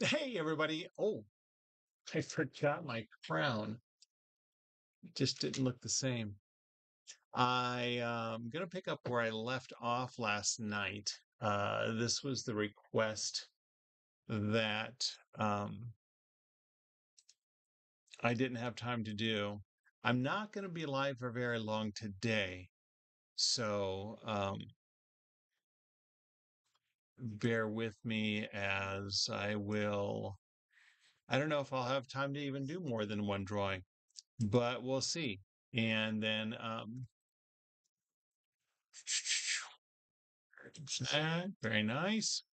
Hey, everybody. Oh, I forgot my crown. It just didn't look the same. I'm going to pick up where I left off last night. This was the request that I didn't have time to do. I'm not going to be live for very long today. So bear with me as I don't know if I'll have time to even do more than one drawing, but we'll see. And then very nice.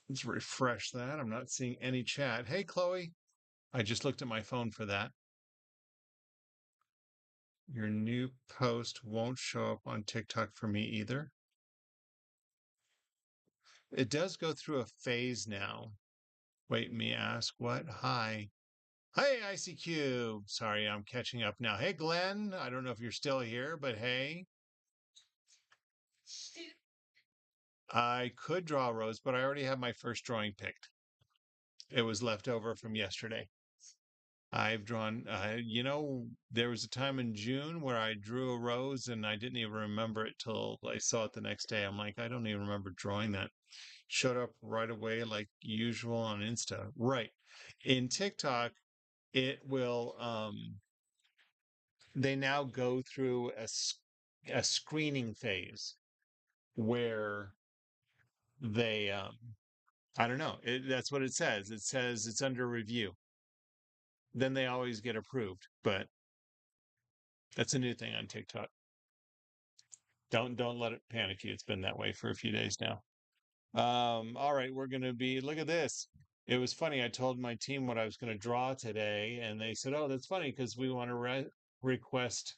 Let's refresh that. I'm not seeing any chat. Hey, Chloe. I just looked at my phone for that. Your new post won't show up on TikTok for me either. It does go through a phase now. Wait, me ask what? Hi. Hey, ICQ. Sorry, I'm catching up now. Hey, Glenn. I don't know if you're still here, but hey. I could draw a rose, but I already have my first drawing picked. It was left over from yesterday. I've drawn, there was a time in June where I drew a rose and I didn't even remember it till I saw it the next day. I'm like, I don't even remember drawing that. Showed up right away, like usual on Insta. Right. In TikTok, it will, they now go through a screening phase where they, I don't know, that's what it says. It says it's under review. Then they always get approved, but that's a new thing on TikTok. Don't let it panic you. It's been that way for a few days now. All right, we're gonna be look at this. It was funny. I told my team what I was gonna draw today, and they said, "Oh, that's funny because we want to request."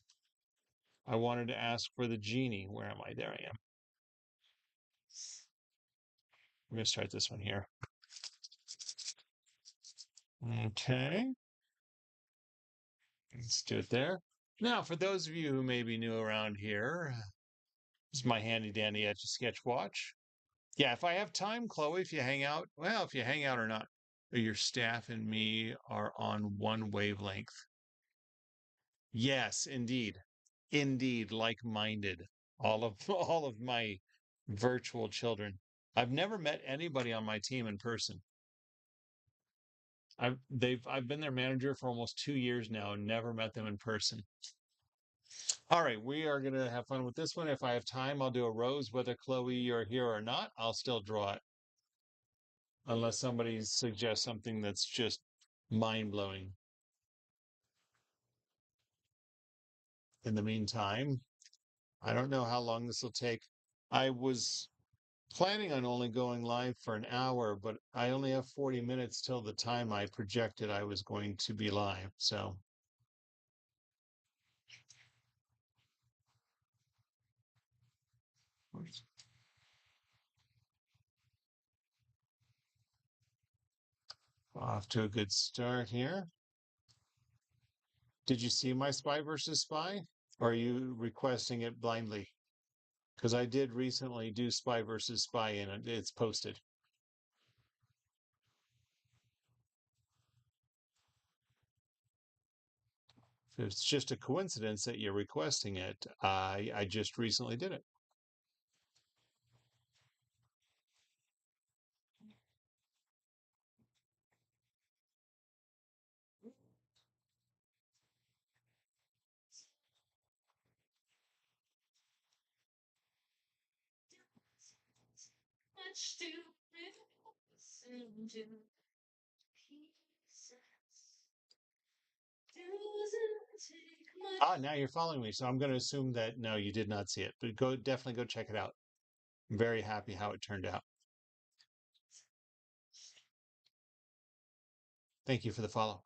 I wanted to ask for the genie. Where am I? There I am. We're gonna start this one here. Okay, let's do it there. Now, for those of you who may be new around here, this is my handy dandy Etch A Sketch watch. Yeah, if I have time, Chloe, if you hang out, well, if you hang out or not, your staff and me are on one wavelength. Yes, indeed. Indeed, like-minded. All of all of my virtual children. I've never met anybody on my team in person. I've been their manager for almost 2 years now and never met them in person. All right, we are gonna have fun with this one. If I have time, I'll do a rose. Whether Chloe you're here or not, I'll still draw it. Unless somebody suggests something that's just mind blowing. In the meantime, I don't know how long this will take. I was planning on only going live for an hour, but I only have 40 minutes till the time I projected I was going to be live. So off to a good start here. Did you see my Spy versus Spy? Or are you requesting it blindly? Because I did recently do Spy versus Spy and it's posted. If it's just a coincidence that you're requesting it, I just recently did it. Now you're following me, so I'm going to assume that no, you did not see it, but definitely go check it out. I'm very happy how it turned out. Thank you for the follow.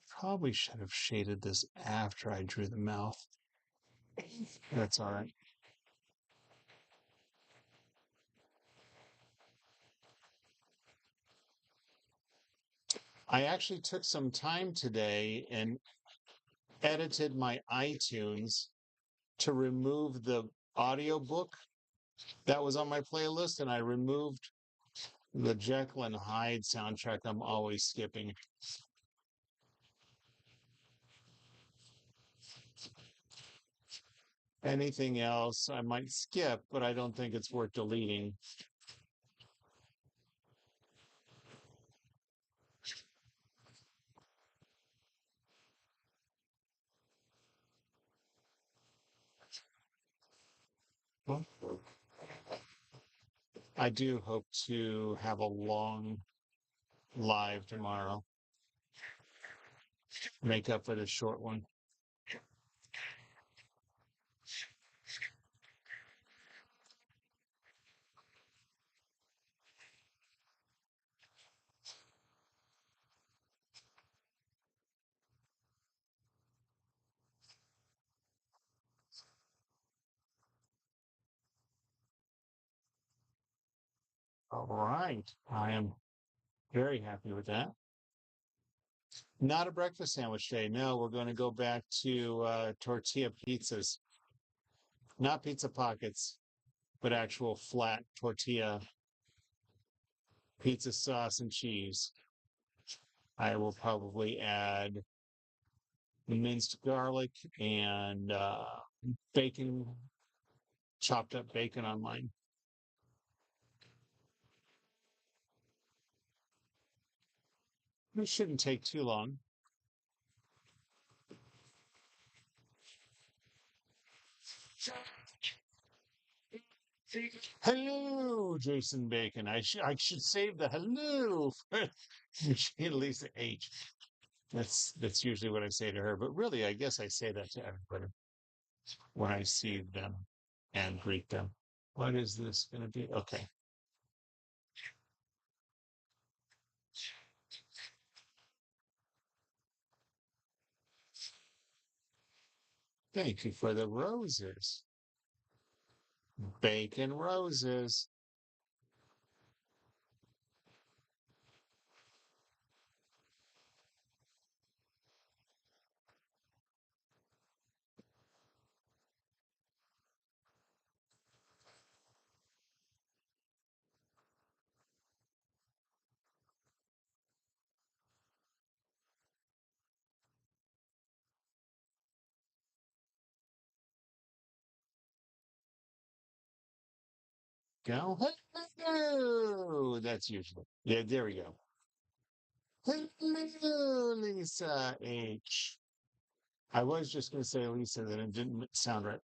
Probably should have shaded this after I drew the mouth. That's all right. I actually took some time today and edited my iTunes to remove the audiobook that was on my playlist, and I removed the Jekyll and Hyde soundtrack I'm always skipping. Anything else I might skip, but I don't think it's worth deleting. Well, I do hope to have a long live tomorrow, make up for the short one. All right. I am very happy with that. Not a breakfast sandwich day. No, we're going to go back to tortilla pizzas, not pizza pockets, but actual flat tortilla pizza sauce and cheese. I will probably add minced garlic and bacon, chopped up bacon on mine. It shouldn't take too long. Hello, Jason Bacon. I should save the hello for at least the H. That's usually what I say to her, but really, I guess I say that to everybody when I see them and greet them. What is this going to be? Okay. Thank you for the roses. Bacon roses. Go. Hello. That's usually. Yeah, there we go. Hello, Lisa H. I was just going to say Lisa, then it didn't sound right.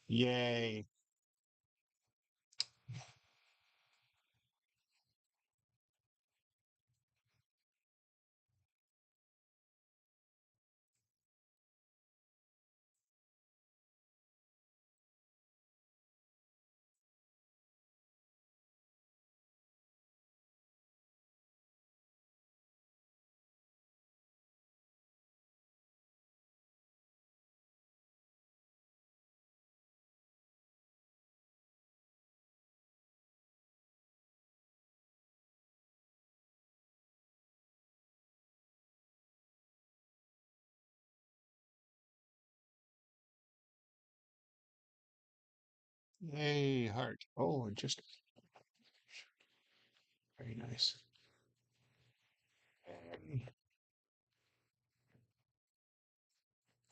Yay. Yay, heart. Oh, just very nice. Yay.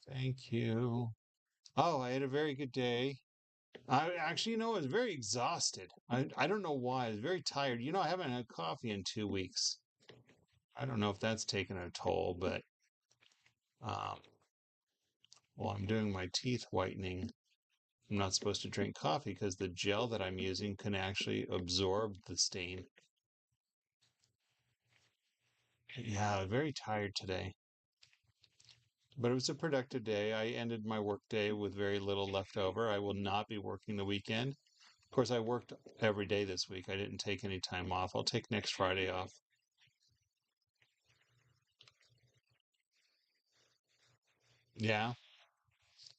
Thank you. Oh, I had a very good day. I actually, I was very exhausted. I don't know why. I was very tired. I haven't had coffee in 2 weeks. I don't know if that's taken a toll, but um, while I'm doing my teeth whitening, I'm not supposed to drink coffee because the gel that I'm using can actually absorb the stain. Yeah, very tired today. But it was a productive day. I ended my work day with very little left over. I will not be working the weekend. Of course, I worked every day this week. I didn't take any time off. I'll take next Friday off. Yeah,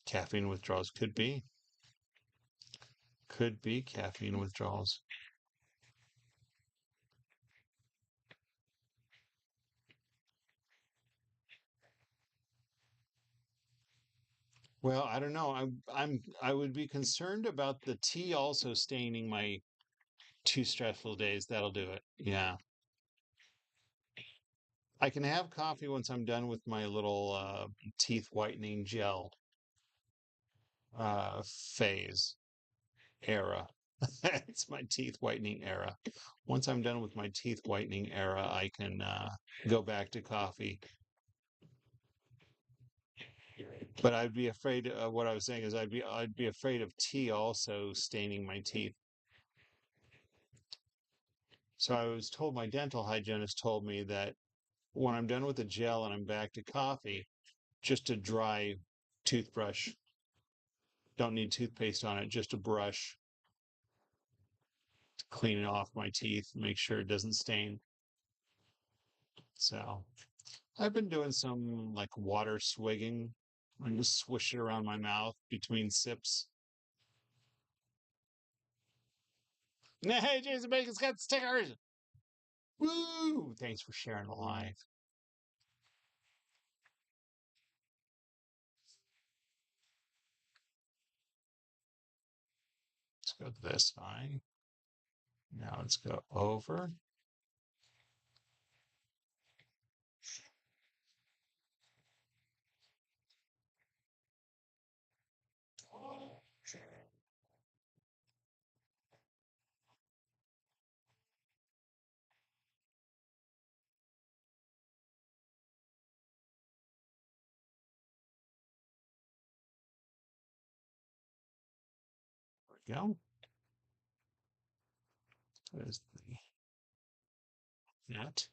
caffeine withdrawals could be caffeine withdrawals. Well, I don't know. I would be concerned about the tea also staining my two stressful days. That'll do it. Yeah. I can have coffee once I'm done with my little teeth whitening gel phase era. It's my teeth whitening era. Once I'm done with my teeth whitening era, I can go back to coffee. But I'd be afraid. What I was saying is, I'd be afraid of tea also staining my teeth. So I was told, my dental hygienist told me that when I'm done with the gel and I'm back to coffee, just a dry toothbrush. Don't need toothpaste on it, just a brush to clean it off my teeth, make sure it doesn't stain. So I've been doing some like water swigging. I just swish it around my mouth between sips. Hey, Jason Bacon's got stickers. Woo! Thanks for sharing the live. Let's go this way. Now let's go over. There we go. There's that.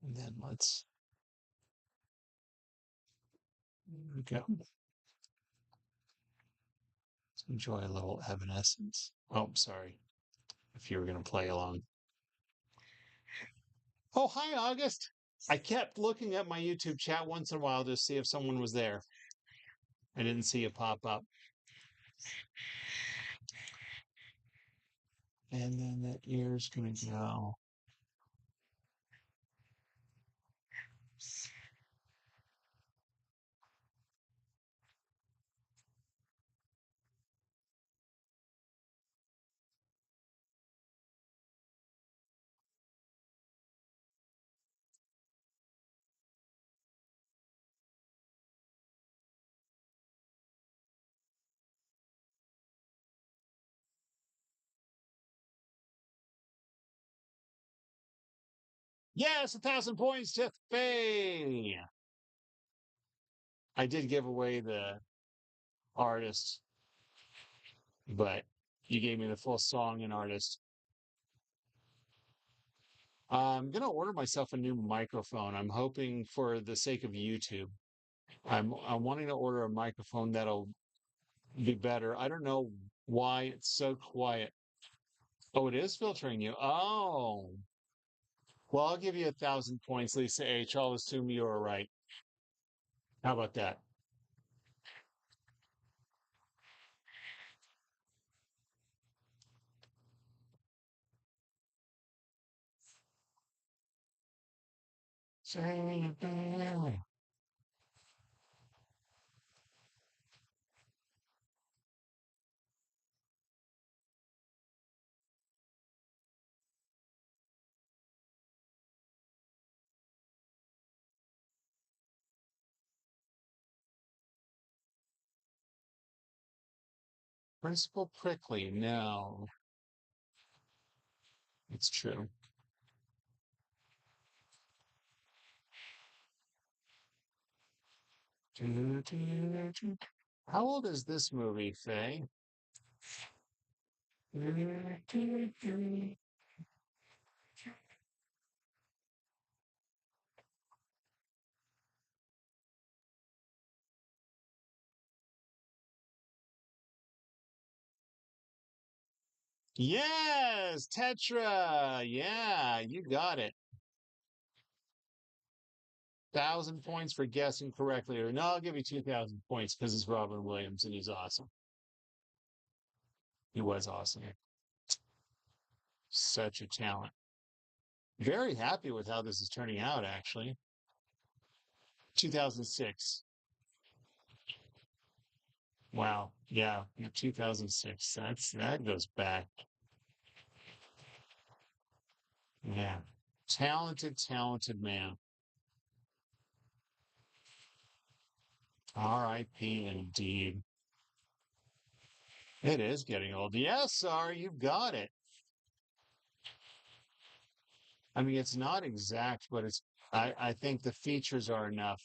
And then let's there we go. Let's enjoy a little evanescence. Oh, sorry. If you were going to play along. Oh, hi, August. I kept looking at my YouTube chat once in a while to see if someone was there. I didn't see it pop up. And then that ear's going to go. Yes, 1,000 points to Faye. I did give away the artist, but you gave me the full song and artist. I'm gonna order myself a new microphone. I'm hoping for the sake of YouTube. I'm wanting to order a microphone that'll be better. I don't know why it's so quiet. Oh, it is filtering you. Oh, well, I'll give you 1,000 points, Lisa H. I'll assume you are right. How about that? Principal Prickly. No, it's true. How old is this movie, Faye? Yes, Tetra. Yeah, you got it. 1,000 points for guessing correctly. Or no, I'll give you 2,000 points because it's Robin Williams and he's awesome. He was awesome. Such a talent. Very happy with how this is turning out, actually. 2006. Wow. Yeah, 2006. That goes back. Yeah. Talented, talented man. R.I.P. indeed. It is getting old. Yes, sorry, you've got it. I mean, it's not exact, but I think the features are enough.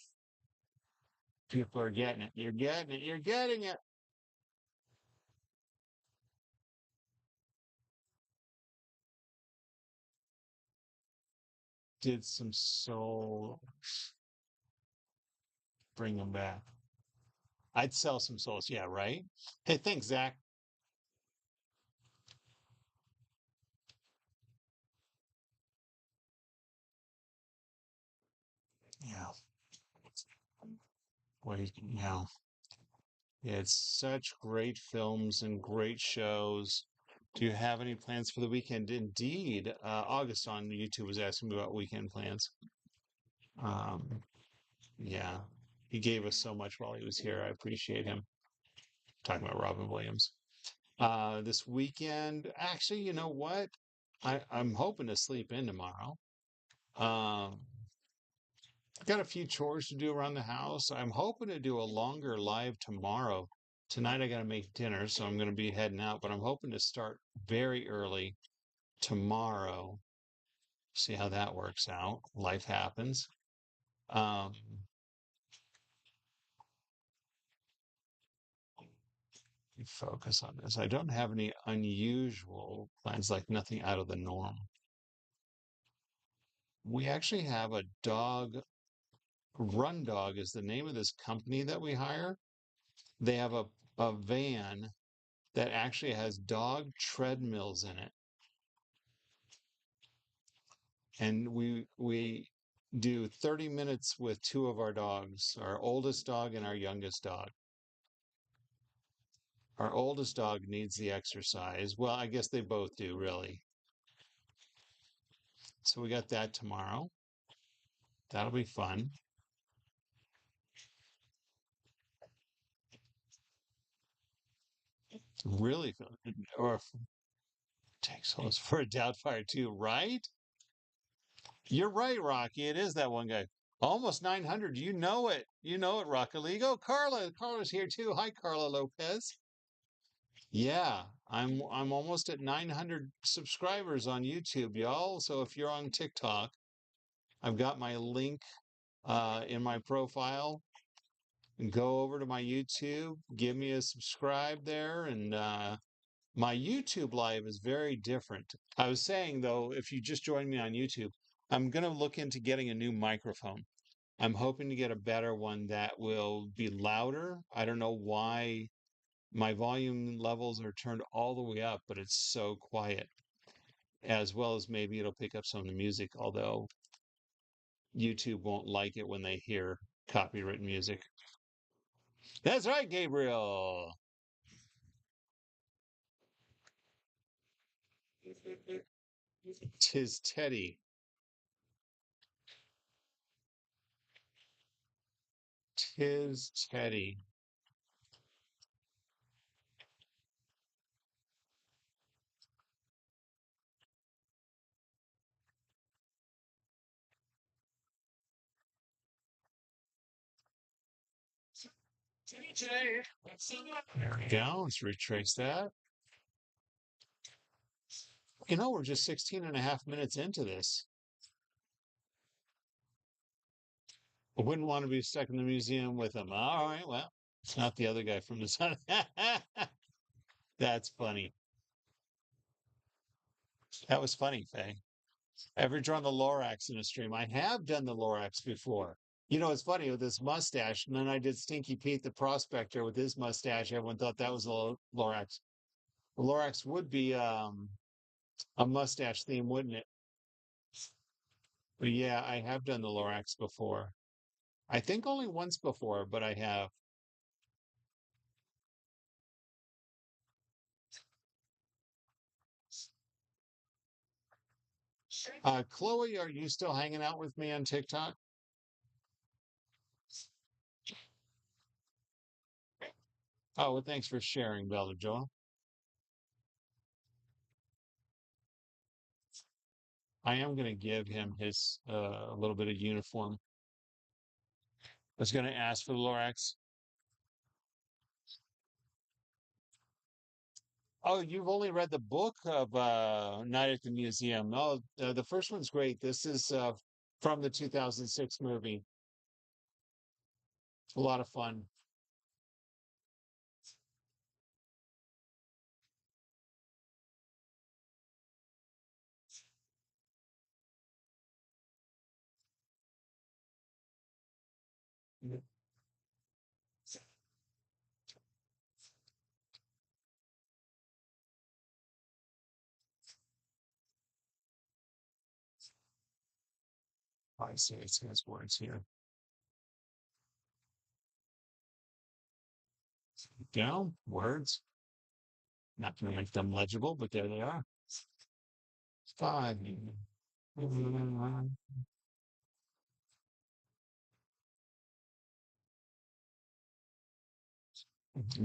People are getting it. You're getting it. You're getting it. Did some soul. Bring them back. I'd sell some souls. Yeah, right. Hey, thanks, Zach. Yeah. Wait, yeah. It's such great films and great shows. Do you have any plans for the weekend? Indeed. August on YouTube was asking me about weekend plans. Um, yeah. He gave us so much while he was here. I appreciate him. Talking about Robin Williams. This weekend, actually, you know what? I'm hoping to sleep in tomorrow. Um, got a few chores to do around the house. I'm hoping to do a longer live tomorrow. Tonight I got to make dinner, so I'm going to be heading out, but I'm hoping to start very early tomorrow. See how that works out. Life happens. Um, focus on this. I don't have any unusual plans, like nothing out of the norm. We actually have a dog. Run Dog is the name of this company that we hire. They have a van that actually has dog treadmills in it. And we do 30 minutes with two of our dogs, our oldest dog and our youngest dog. Our oldest dog needs the exercise. Well, I guess they both do, really. So we got that tomorrow. That'll be fun. Really fun. Or takes holes for a Doubtfire too, right? You're right, Rocky. It is that one guy. Almost 900. You know it. You know it, Rockaligo. Carla. Carla's here too. Hi, Carla Lopez. Yeah, I'm almost at 900 subscribers on YouTube, y'all. So if you're on TikTok, I've got my link in my profile. Go over to my YouTube, give me a subscribe there, and my YouTube live is very different. I was saying though, if you just joined me on YouTube, I'm gonna look into getting a new microphone. I'm hoping to get a better one that will be louder. I don't know why my volume levels are turned all the way up, but it's so quiet, as well as maybe it'll pick up some of the music, although YouTube won't like it when they hear copyright music. That's right, Gabriel. Tis Teddy. Tis Teddy. There we go. Let's retrace that. You know, we're just 16 and a half minutes into this. I wouldn't want to be stuck in the museum with him. All right, well, it's not the other guy from the sun. That's funny. That was funny, Faye. Ever drawn the Lorax in a stream? I have done the Lorax before. You know, it's funny with this mustache. And then I did Stinky Pete the Prospector with his mustache. Everyone thought that was a Lorax. The Lorax would be a mustache theme, wouldn't it? But yeah, I have done the Lorax before. I think only once before, but I have. Chloe, are you still hanging out with me on TikTok? Oh, well, thanks for sharing, Bella Joel. I am going to give him his a little bit of uniform. I was going to ask for the Lorax. Oh, you've only read the book of Night at the Museum. Oh, the first one's great. This is from the 2006 movie. It's a lot of fun. I see. It says words here. Down words. Not going to make them legible, but there they are. Five.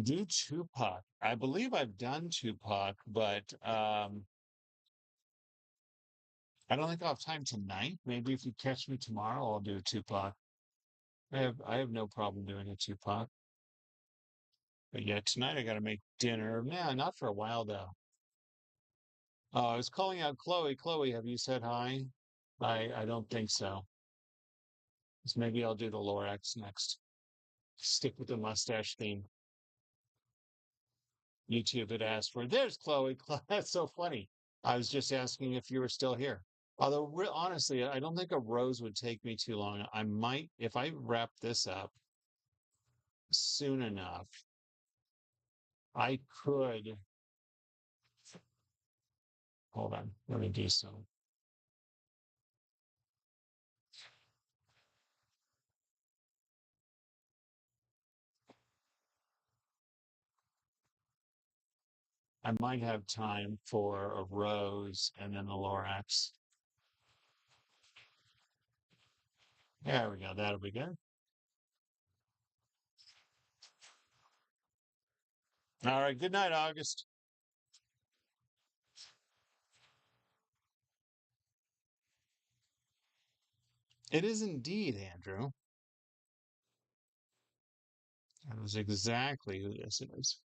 Do Tupac. I believe I've done Tupac, but I don't think I'll have time tonight. Maybe if you catch me tomorrow, I'll do a Tupac. I have no problem doing a Tupac. But yeah, tonight I got to make dinner. Man, not for a while though. I was calling out Chloe. Chloe, have you said hi? I don't think so. So maybe I'll do the Lorax next. Stick with the mustache theme. YouTube had asked for. There's Chloe. That's so funny. I was just asking if you were still here. Although, honestly, I don't think a rose would take me too long. I might, if I wrap this up soon enough, I could. Hold on, let me do some. I might have time for a rose and then the Lorax. There we go. That'll be good. All right. Good night, August. It is indeed, Andrew. That was exactly who this is.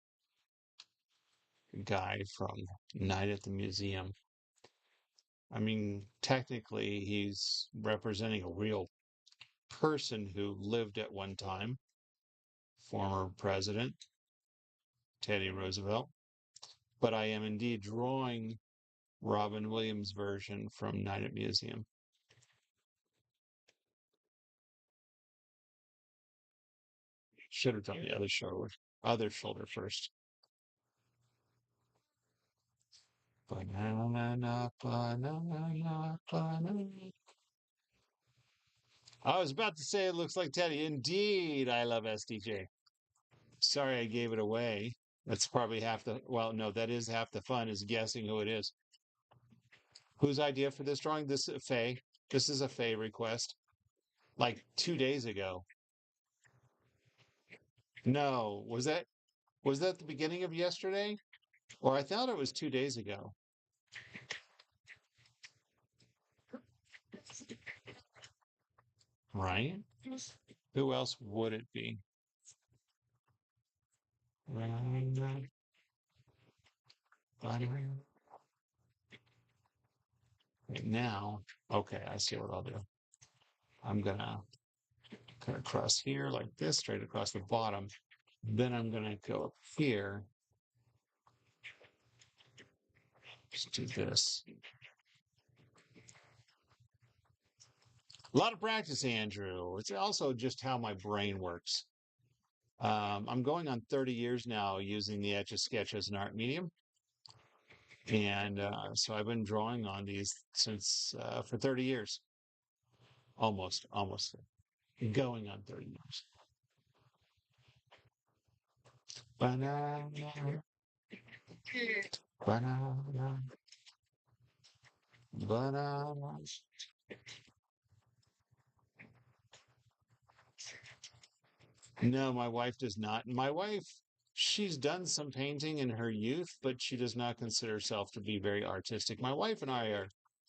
A guy from Night at the Museum. I mean, technically, he's representing a real person who lived at one time, former president Teddy Roosevelt. But I am indeed drawing Robin Williams' version from Night at Museum. Should have done the other shoulder first. Banana, banana, banana. I was about to say it looks like Teddy. Indeed, I love SDJ. Sorry I gave it away. That's probably half the, well, no, that is half the fun is guessing who it is. Whose idea for this drawing? This is Faye. This is a Faye request. Like 2 days ago. No, was that the beginning of yesterday? Or I thought it was 2 days ago. Right? Who else would it be? Right now, okay, I see what I'll do. I'm gonna cut across here like this, straight across the bottom. Then I'm gonna go up here. Just do this. A lot of practice, Andrew. It's also just how my brain works. I'm going on 30 years now using the Etch A Sketch as an art medium. And so I've been drawing on these since for 30 years, almost going on 30 years. Banana, banana, banana. No, my wife does not. My wife, she's done some painting in her youth, but she does not consider herself to be very artistic. My wife and I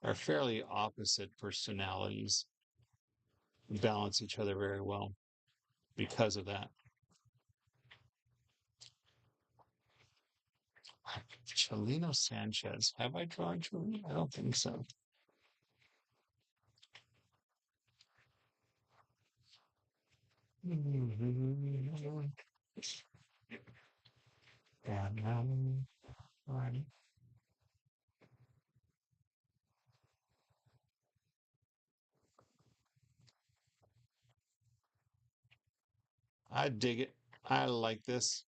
are fairly opposite personalities, balance each other very well because of that. Chelino Sanchez. Have I drawn Chelino? I don't think so. I dig it. I like this.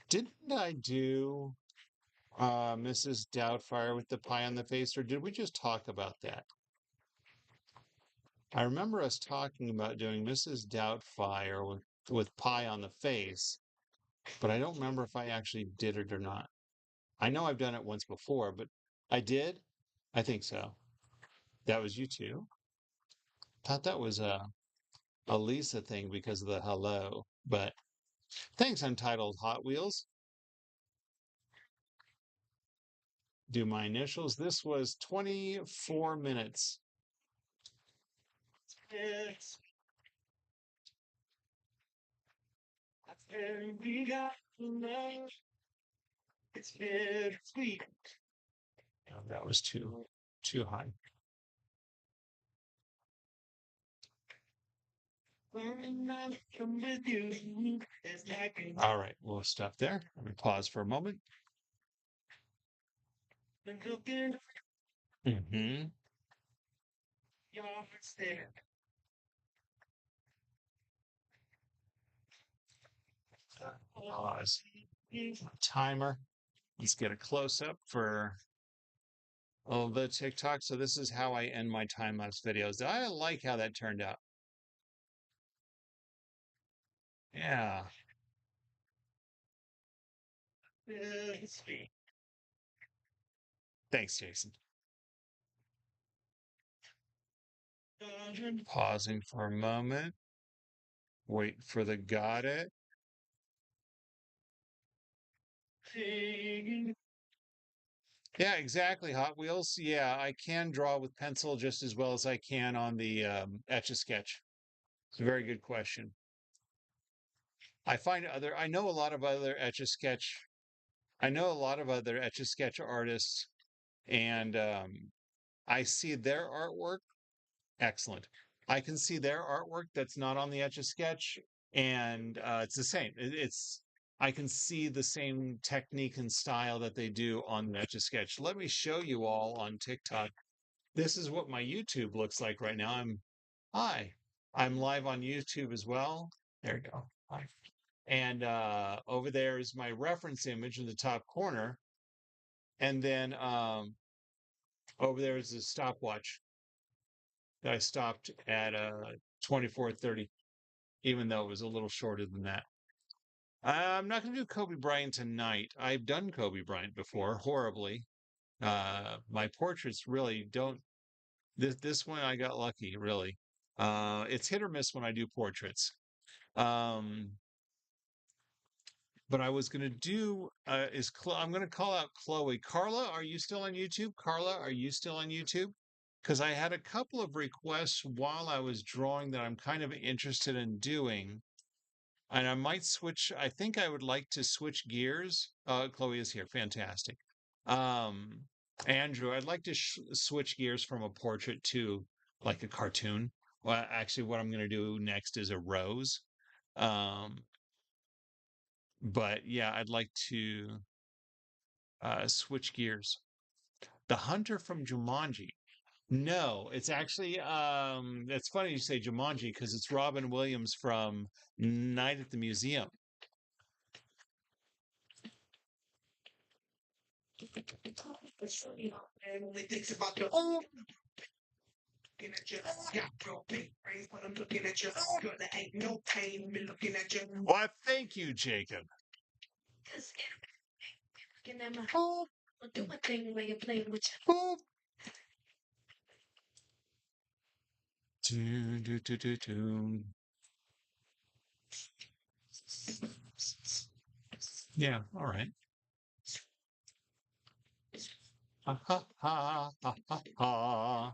Didn't I do Mrs. Doubtfire with the pie on the face, or did we just talk about that? I remember us talking about doing Mrs. Doubtfire with pie on the face, but I don't remember if I actually did it or not. I know I've done it once before, but I did? I think so. That was you too? Thought that was a Lisa thing because of the hello, but thanks, Untitled Hot Wheels. Do my initials. This was 24 minutes. It's it's bittersweet. Oh, that was too high. All right, we'll stop there. Let me pause for a moment. Mm-hmm. Pause. Timer. Let's get a close up for all the TikTok. So this is how I end my time lapse videos. I like how that turned out. Yeah. Thanks, Jason. Pausing for a moment. Wait for the got it. Yeah, exactly. Hot Wheels. Yeah, I can draw with pencil just as well as I can on the Etch A Sketch. It's a very good question. I know a lot of other Etch A Sketch. I know a lot of other Etch A Sketch artists, and I see their artwork. Excellent. I can see their artwork that's not on the Etch A Sketch, and it's the same. I can see the same technique and style that they do on the Etch A Sketch. Let me show you all on TikTok. This is what my YouTube looks like right now. Hi. I'm live on YouTube as well. There you go. Hi. And over there is my reference image in the top corner. And then over there is the stopwatch that I stopped at 24:30, even though it was a little shorter than that. I'm not going to do Kobe Bryant tonight. I've done Kobe Bryant before, horribly. My portraits really don't. This one I got lucky, really. It's hit or miss when I do portraits. Um, but I was going to do I'm going to call out Chloe. Carla, are you still on YouTube? Carla, are you still on YouTube? Because I had a couple of requests while I was drawing that I'm kind of interested in doing. And I might switch. I think I would like to switch gears. Chloe is here. Fantastic. Um, Andrew, I'd like to switch gears from a portrait to like a cartoon. Well, actually, what I'm going to do next is a rose. Um, but yeah, I'd like to switch gears. The Hunter from Jumanji. No, it's actually it's funny you say Jumanji because it's Robin Williams from Night at the Museum. Well, thank you, Jacob. Boop. Do, do, do, do, do. Yeah, all right. Ha ha ha ha ha ha.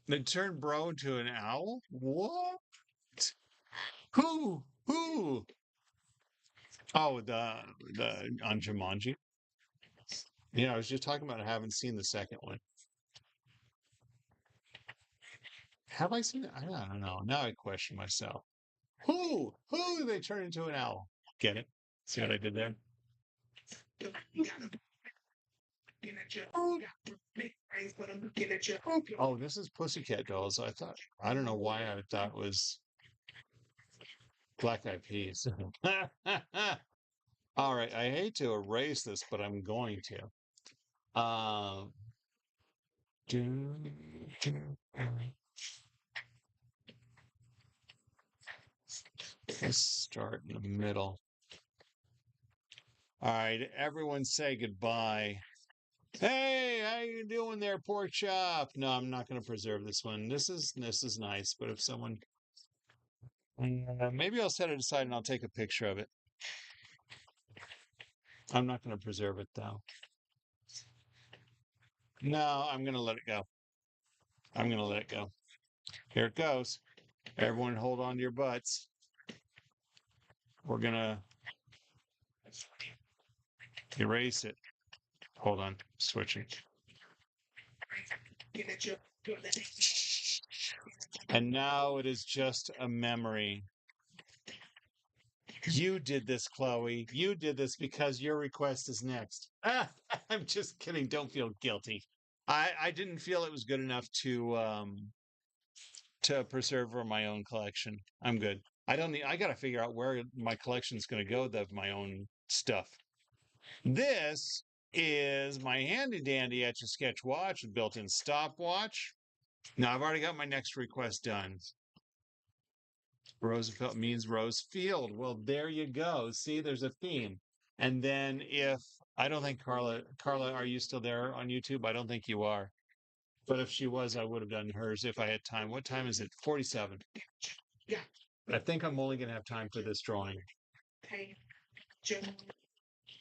They turned bro into an owl? What? Who? Who? Oh, the on Jumanji. Yeah, I was just talking about I haven't seen the second one. Have I seen it? I don't know. Now I question myself. Who? Who did they turn into an owl? Get it? See what I did there? Oh, this is Pussycat Dolls. I don't know why I thought it was Black Eyed Peas. All right, I hate to erase this, but I'm going to. Do, do, let's start in the middle. All right, everyone say goodbye. Hey, how you doing there, pork chop? No, I'm not going to preserve this one. This is nice, but if someone maybe I'll set it aside and I'll take a picture of it. I'm not going to preserve it though. No, I'm going to let it go. I'm going to let it go. Here it goes. Everyone hold on to your butts. We're going to erase it. Hold on, switching. And now it is just a memory. You did this, Chloe. You did this because your request is next. I'm just kidding. Don't feel guilty. I didn't feel it was good enough to preserve for my own collection. I'm good. I don't need. I got to figure out where my collection is going to go of my own stuff. This is my handy dandy Etch A Sketch watch, built-in stopwatch. Now I've already got my next request done. Roosevelt means Rose Field. Well, there you go. See, there's a theme. And then if I don't think Carla, are you still there on YouTube? I don't think you are. But if she was, I would have done hers if I had time. What time is it? 47. Yeah. I think I'm only going to have time for this drawing.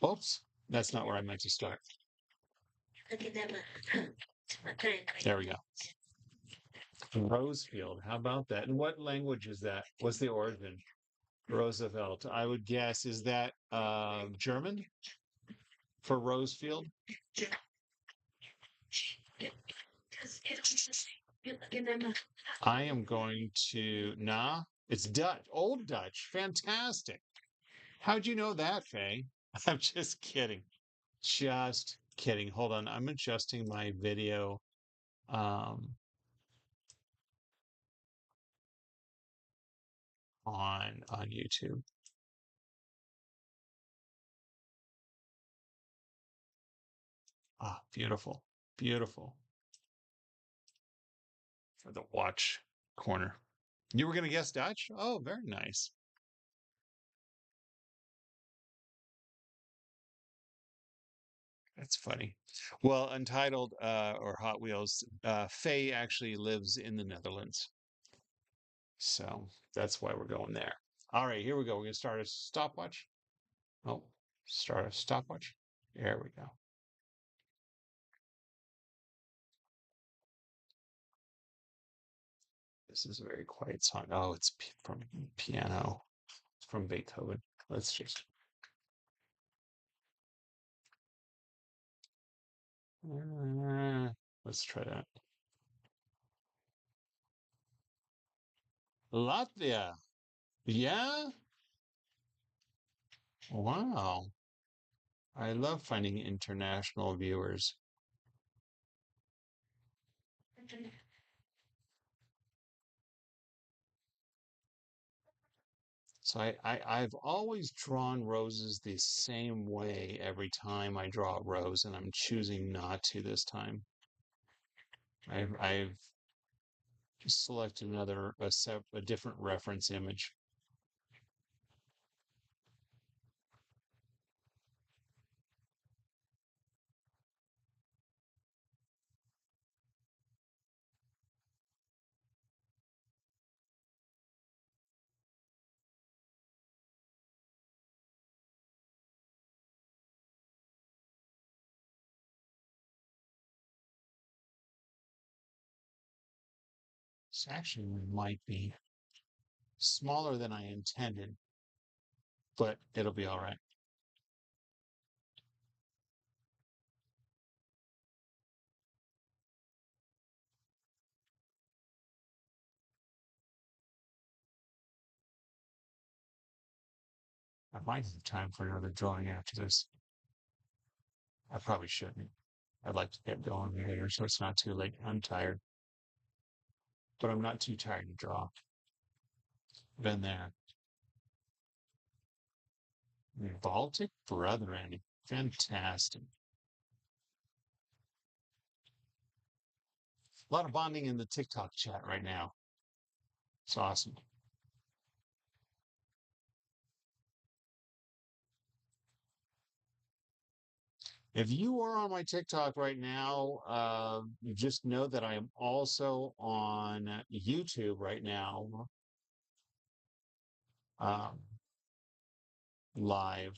Oops. That's not where I meant to start. There we go. Rosefield. How about that? And what language is that? What's the origin? Roosevelt. I would guess, is that German for Rosefield? I am going to, nah, it's Dutch, Old Dutch. Fantastic. How'd you know that, Faye? I'm just kidding. Just kidding. Hold on. I'm adjusting my video. Um, on YouTube. Ah, beautiful. Beautiful. For the watch corner. You were going to guess Dutch? Oh, very nice. That's funny. Well, Untitled or Hot Wheels, Faye actually lives in the Netherlands. So that's why we're going there. All right, here we go. We're going to start a stopwatch. Oh, start a stopwatch. There we go. This is a very quiet song. Oh, it's from piano. It's from Beethoven. Let's just. Let's try that. Latvia. Yeah? Wow. I love finding international viewers. So I've always drawn roses the same way every time I draw a rose, and I'm choosing not to this time. I've selected a different reference image. This actually might be smaller than I intended, but it'll be all right. I might have time for another drawing after this. I probably shouldn't. I'd like to get going later so it's not too late. I'm tired, but I'm not too tired to draw. Been there. Baltic Brethren. Fantastic. A lot of bonding in the TikTok chat right now. It's awesome. If you are on my TikTok right now, just know that I am also on YouTube right now, um, live.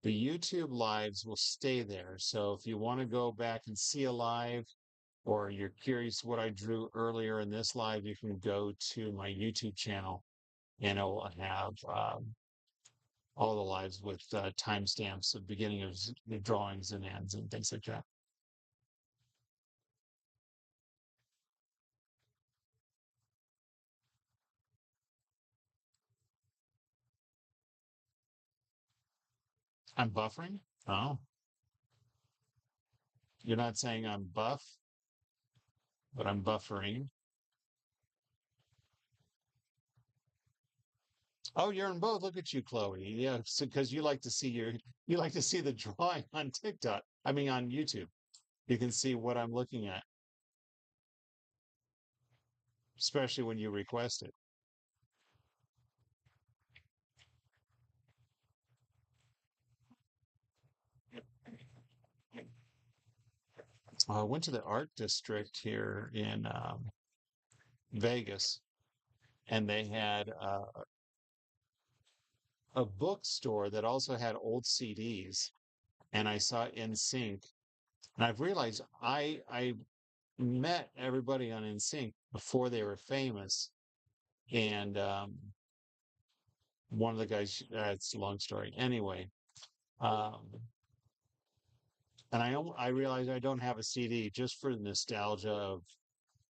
The YouTube lives will stay there. So if you want to go back and see a live, or you're curious what I drew earlier in this live, you can go to my YouTube channel and it will have all the lives with timestamps of beginning of the drawings and ends and things like that. I'm buffering. Oh, you're not saying I'm buff, but I'm buffering. Oh, you're in both. Look at you, Chloe. Yeah, because you like to see the drawing on TikTok. I mean, on YouTube. You can see what I'm looking at, especially when you request it. I went to the art district here in Vegas, and they had a bookstore that also had old CDs, and I saw NSYNC, and I've realized I met everybody on NSYNC before they were famous, and one of the guys, it's a long story. Anyway, um, and I realized I don't have a CD just for the nostalgia of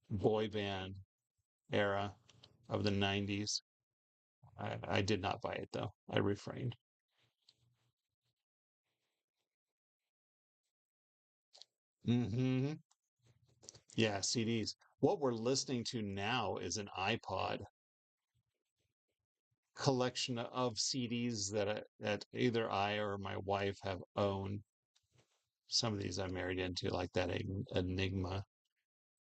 boy band era of the 90s. I did not buy it though. I refrained. Hmm. Yeah, CDs. What we're listening to now is an iPod collection of CDs that either I or my wife have owned. Some of these I married into, like that Enigma.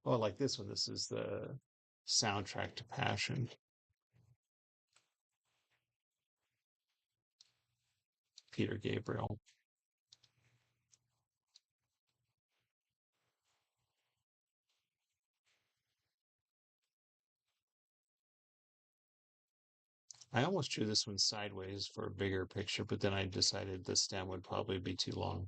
Oh, like this one. This is the soundtrack to Passion. Peter Gabriel. I almost drew this one sideways for a bigger picture, but then I decided the stem would probably be too long.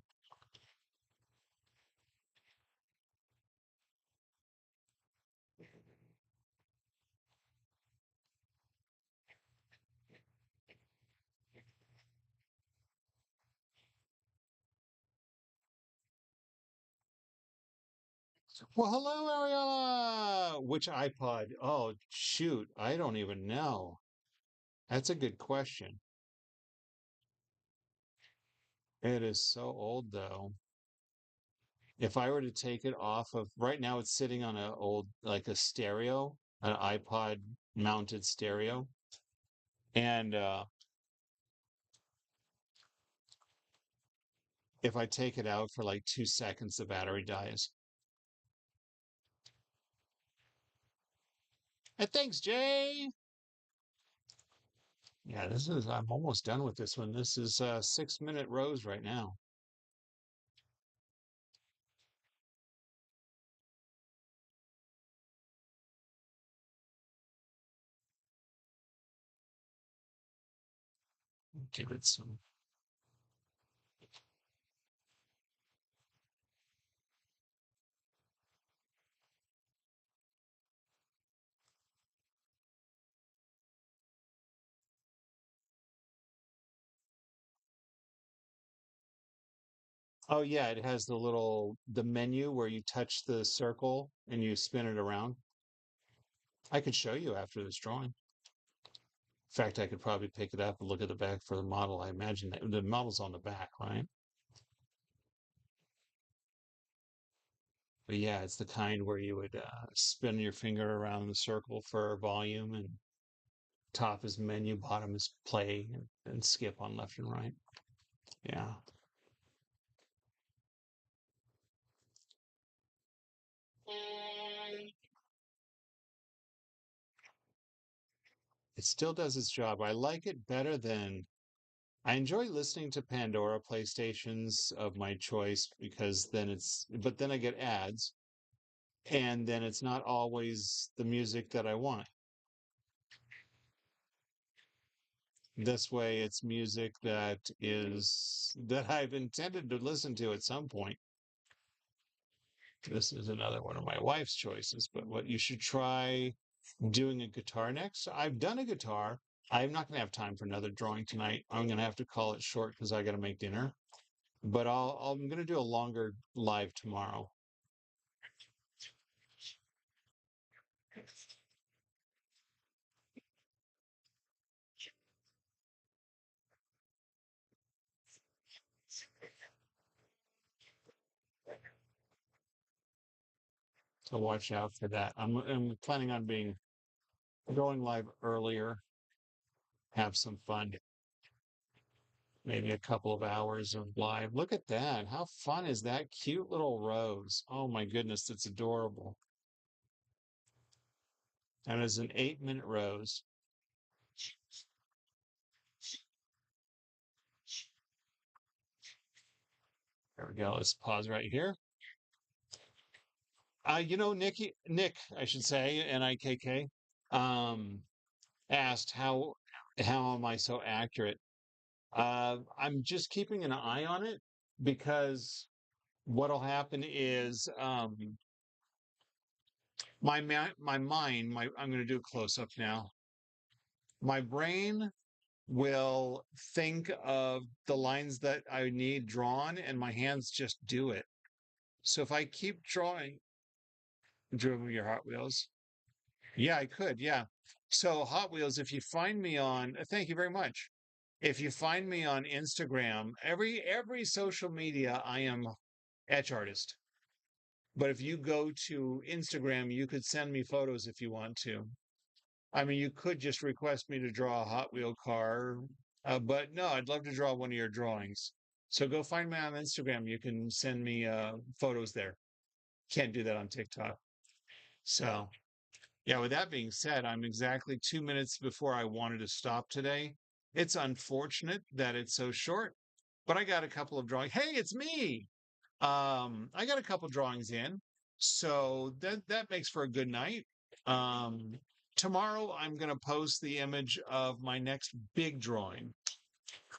Well, hello, Ariella. Which iPod? Oh, shoot. I don't even know. That's a good question. It is so old, though. If I were to take it off of right now, it's sitting on a old, like a stereo, an iPod mounted stereo. And if I take it out for like 2 seconds, the battery dies. And thanks, Jay. Yeah, I'm almost done with this one. This is 6 minute rows right now. Give it some. Oh yeah, it has the menu where you touch the circle and you spin it around. I could show you after this drawing. In fact, I could probably pick it up and look at the back for the model. I imagine that the model's on the back, right? But yeah, it's the kind where you would spin your finger around the circle for volume, and top is menu, bottom is play, and skip on left and right. Yeah. It still does its job. I like it better than I enjoy listening to Pandora playstations of my choice because but then I get ads, and then it's not always the music that I want. This way, it's music that I've intended to listen to at some point. This is another one of my wife's choices, but what you should try doing a guitar next. I've done a guitar. I'm not going to have time for another drawing tonight. I'm going to have to call it short because I got to make dinner. But I'm going to do a longer live tomorrow to watch out for that. I'm planning on being going live earlier, have some fun, maybe a couple of hours of live. Look at that. How fun is that cute little rose? Oh my goodness, it's adorable. And it's an 8 minute rose. There we go. Let's pause right here. Nick, I should say, Nikk, um, asked how am I so accurate? I'm just keeping an eye on it because what'll happen is my mind, I'm going to do a close up now. My brain will think of the lines that I need drawn, and my hands just do it. So if I keep drawing, dribble your Hot Wheels. Yeah, I could. Yeah. So Hot Wheels, if you find me on, thank you very much. If you find me on Instagram, every social media, I am Etch Artist. But if you go to Instagram, you could send me photos if you want to. I mean, you could just request me to draw a Hot Wheel car, but no, I'd love to draw one of your drawings. So go find me on Instagram. You can send me photos there. Can't do that on TikTok. So, yeah, with that being said, I'm exactly 2 minutes before I wanted to stop today. It's unfortunate that it's so short, but I got a couple of drawings. Hey, it's me. I got a couple drawings in, so that makes for a good night. Um, Tomorrow I'm going to post the image of my next big drawing.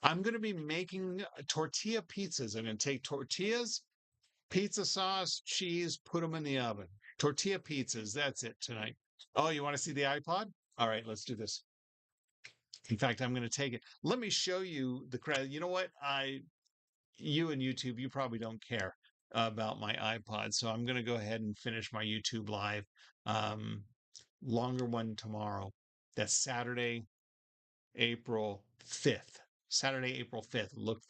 I'm going to be making tortilla pizzas. I'm going to take tortillas, pizza sauce, cheese, put them in the oven. Tortilla pizzas. That's it tonight. Oh, you want to see the iPod? All right, let's do this. In fact, I'm going to take it. Let me show you the credit. You know what? You and YouTube, you probably don't care about my iPod. So I'm going to go ahead and finish my YouTube live. Um, Longer one tomorrow. That's Saturday, April 5th. Saturday, April 5th. Look